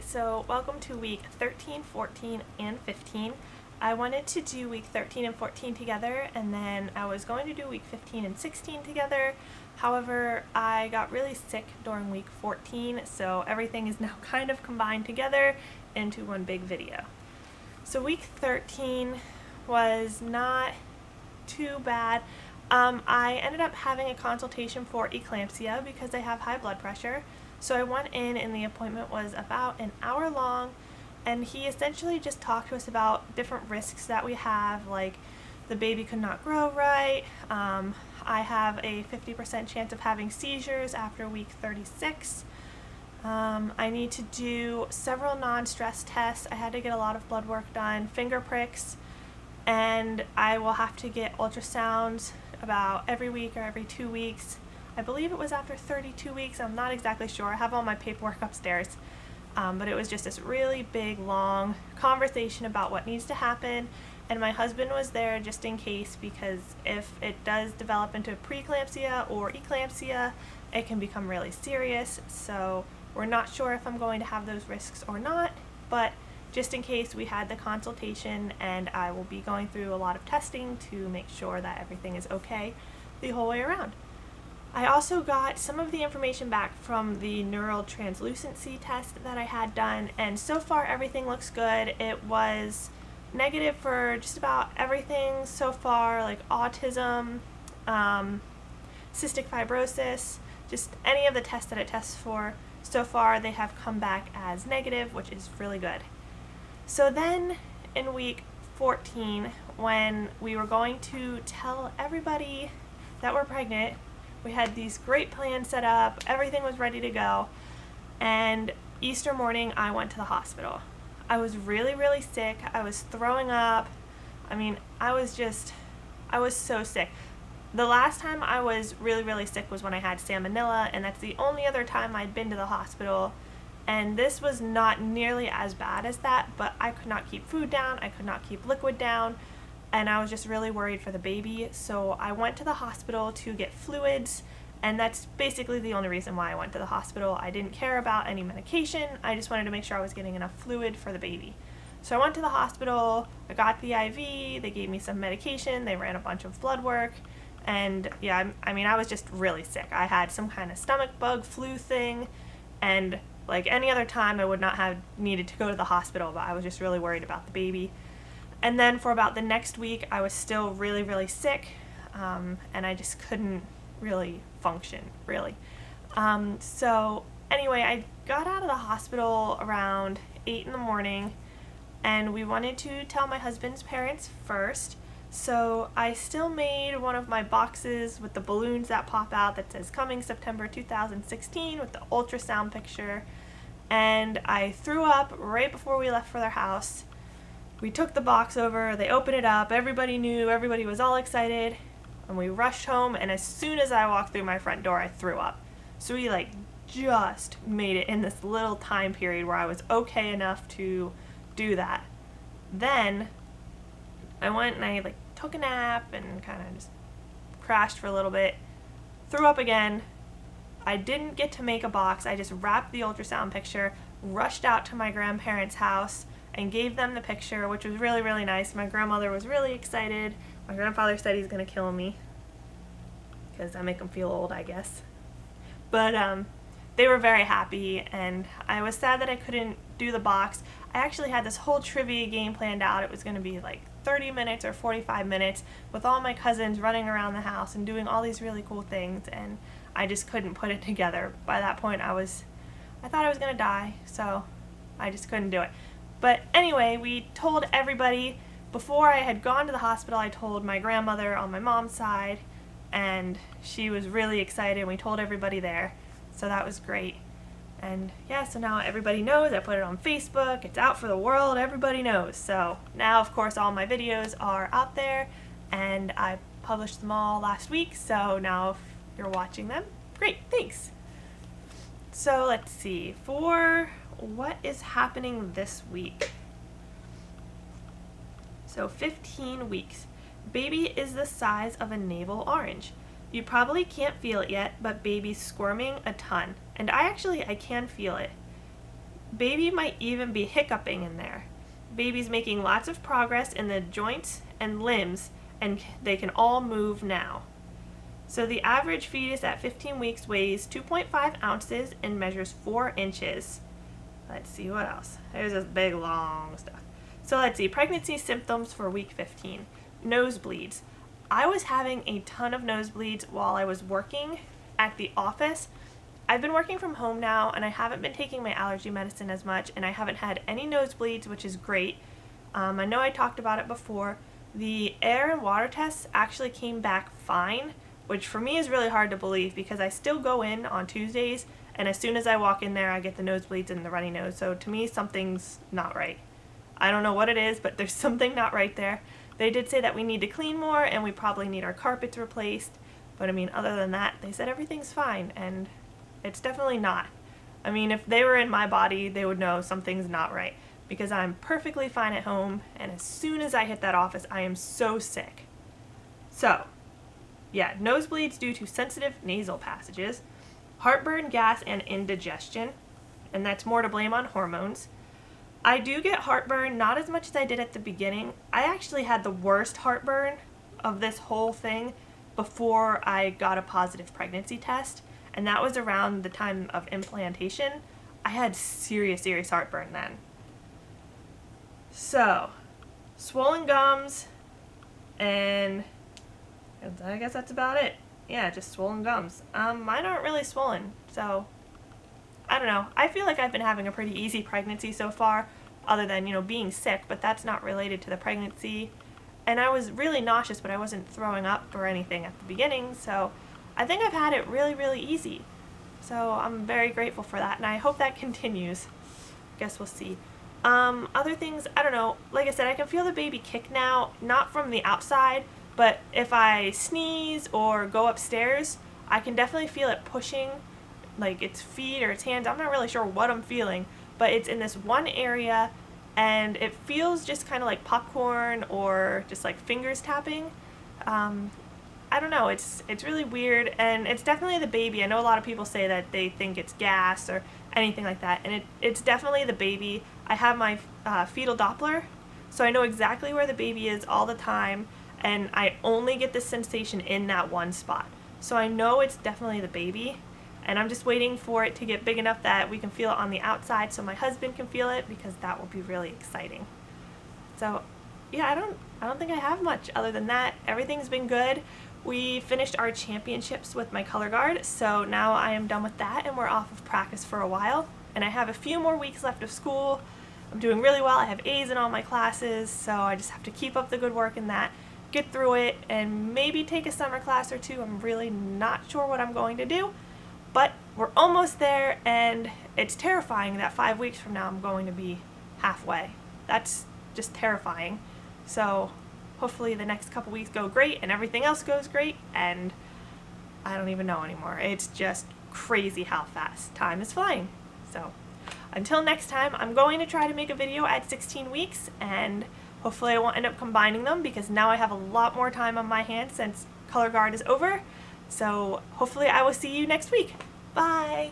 so welcome to week 13, 14, and 15. I wanted to do week 13 and 14 together, and then I was going to do week 15 and 16 together. However, I got really sick during week 14, so everything is now kind of combined together into one big video. So week 13 was not too bad. I ended up having a consultation for eclampsia because I have high blood pressure. So I went in and the appointment was about an hour long, and he essentially just talked to us about different risks that we have, like the baby could not grow right. I have a 50% chance of having seizures after week 36. I need to do several non-stress tests. I had to get a lot of blood work done, finger pricks, and I will have to get ultrasounds about every week or every 2 weeks. I believe it was after 32 weeks. I'm not exactly sure. I have all my paperwork upstairs. But it was just this really big, long conversation about what needs to happen. And my husband was there just in case, because if it does develop into preeclampsia or eclampsia, it can become really serious. So we're not sure if I'm going to have those risks or not. But just in case, we had the consultation, and I will be going through a lot of testing to make sure that everything is okay the whole way around. I also got some of the information back from the neural translucency test that I had done, and so far everything looks good. It was negative for just about everything so far, like autism, cystic fibrosis, just any of the tests that it tests for. So far they have come back as negative, which is really good. So then in week 14, when we were going to tell everybody that we're pregnant, we had these great plans set up, everything was ready to go, and Easter morning I went to the hospital. I was really, really sick. I was throwing up. I was so sick. The last time I was really, really sick was when I had salmonella, and that's the only other time I'd been to the hospital, and this was not nearly as bad as that, but I could not keep food down, I could not keep liquid down, and I was just really worried for the baby. So I went to the hospital to get fluids, and that's basically the only reason why I went to the hospital. I didn't care about any medication. I just wanted to make sure I was getting enough fluid for the baby. So I went to the hospital, I got the IV, they gave me some medication, they ran a bunch of blood work, and yeah, I was just really sick. I had some kind of stomach bug flu thing, and like any other time I would not have needed to go to the hospital, but I was just really worried about the baby. And then for about the next week, I was still really, really sick, and I just couldn't really function, really. So anyway, I got out of the hospital around 8 in the morning, and we wanted to tell my husband's parents first. So I still made one of my boxes with the balloons that pop out that says coming September 2016 with the ultrasound picture, and I threw up right before we left for their house. We took the box over, they opened it up, everybody knew, everybody was all excited, and we rushed home, and as soon as I walked through my front door, I threw up. So we just made it in this little time period where I was okay enough to do that. Then I went and I took a nap and kind of just crashed for a little bit, threw up again. I didn't get to make a box. I just wrapped the ultrasound picture, rushed out to my grandparents' house, and gave them the picture, which was really, really nice. My grandmother was really excited. My grandfather said he's gonna kill me because I make him feel old, I guess. But they were very happy, and I was sad that I couldn't do the box. I actually had this whole trivia game planned out. It was gonna be 30 minutes or 45 minutes with all my cousins running around the house and doing all these really cool things, and I just couldn't put it together. By that point, I thought I was gonna die, so I just couldn't do it. But anyway, we told everybody. Before I had gone to the hospital, I told my grandmother on my mom's side, and she was really excited. We told everybody there, so that was great. And yeah, so now everybody knows. I put it on Facebook, it's out for the world, everybody knows. So now, of course, all my videos are out there, and I published them all last week, so now if you're watching them, great, thanks. So let's see, for what is happening this week? So 15 weeks. Baby is the size of a navel orange. You probably can't feel it yet, but baby's squirming a ton. And I can feel it. Baby might even be hiccuping in there. Baby's making lots of progress in the joints and limbs, and they can all move now. So the average fetus at 15 weeks weighs 2.5 ounces and measures 4 inches. Let's see what else. There's this big long stuff. So let's see, pregnancy symptoms for week 15. Nosebleeds. I was having a ton of nosebleeds while I was working at the office. I've been working from home now, and I haven't been taking my allergy medicine as much, and I haven't had any nosebleeds, which is great. I know I talked about it before. The air and water tests actually came back fine, which for me is really hard to believe because I still go in on Tuesdays, and as soon as I walk in there, I get the nosebleeds and the runny nose. So to me, something's not right. I don't know what it is, but there's something not right there. They did say that we need to clean more, and we probably need our carpets replaced. But I mean, other than that, they said everything's fine, and it's definitely not. I mean, if they were in my body, they would know something's not right because I'm perfectly fine at home, and as soon as I hit that office, I am so sick. So, yeah, nosebleeds due to sensitive nasal passages, heartburn, gas, and indigestion, and that's more to blame on hormones. I do get heartburn, not as much as I did at the beginning. I actually had the worst heartburn of this whole thing before I got a positive pregnancy test, and that was around the time of implantation. I had serious heartburn then. So, swollen gums, and I guess that's about it. Yeah, just swollen gums. Mine aren't really swollen, so I don't know. I feel like I've been having a pretty easy pregnancy so far, other than, being sick, but that's not related to the pregnancy. And I was really nauseous, but I wasn't throwing up or anything at the beginning, so I think I've had it really easy. So I'm very grateful for that, and I hope that continues. Guess we'll see. Other things, I don't know. Like I said, I can feel the baby kick now, not from the outside, but if I sneeze or go upstairs, I can definitely feel it pushing, like its feet or its hands. I'm not really sure what I'm feeling, but it's in this one area, and it feels just kind of like popcorn or just like fingers tapping. I don't know, it's really weird, and it's definitely the baby. I know a lot of people say that they think it's gas or anything like that, and it's definitely the baby. I have my fetal Doppler, so I know exactly where the baby is all the time, and I only get this sensation in that one spot. So I know it's definitely the baby, and I'm just waiting for it to get big enough that we can feel it on the outside so my husband can feel it, because that will be really exciting. So yeah, I don't think I have much other than that. Everything's been good. We finished our championships with my color guard, so now I am done with that, and we're off of practice for a while. And I have a few more weeks left of school. I'm doing really well. I have A's in all my classes, so I just have to keep up the good work in that, get through it, and maybe take a summer class or two. I'm really not sure what I'm going to do, but we're almost there, and it's terrifying that 5 weeks from now I'm going to be halfway. That's just terrifying. So hopefully the next couple weeks go great and everything else goes great, and I don't even know anymore. It's just crazy how fast time is flying. So until next time, I'm going to try to make a video at 16 weeks, and hopefully I won't end up combining them because now I have a lot more time on my hands since color guard is over. So hopefully I will see you next week. Bye!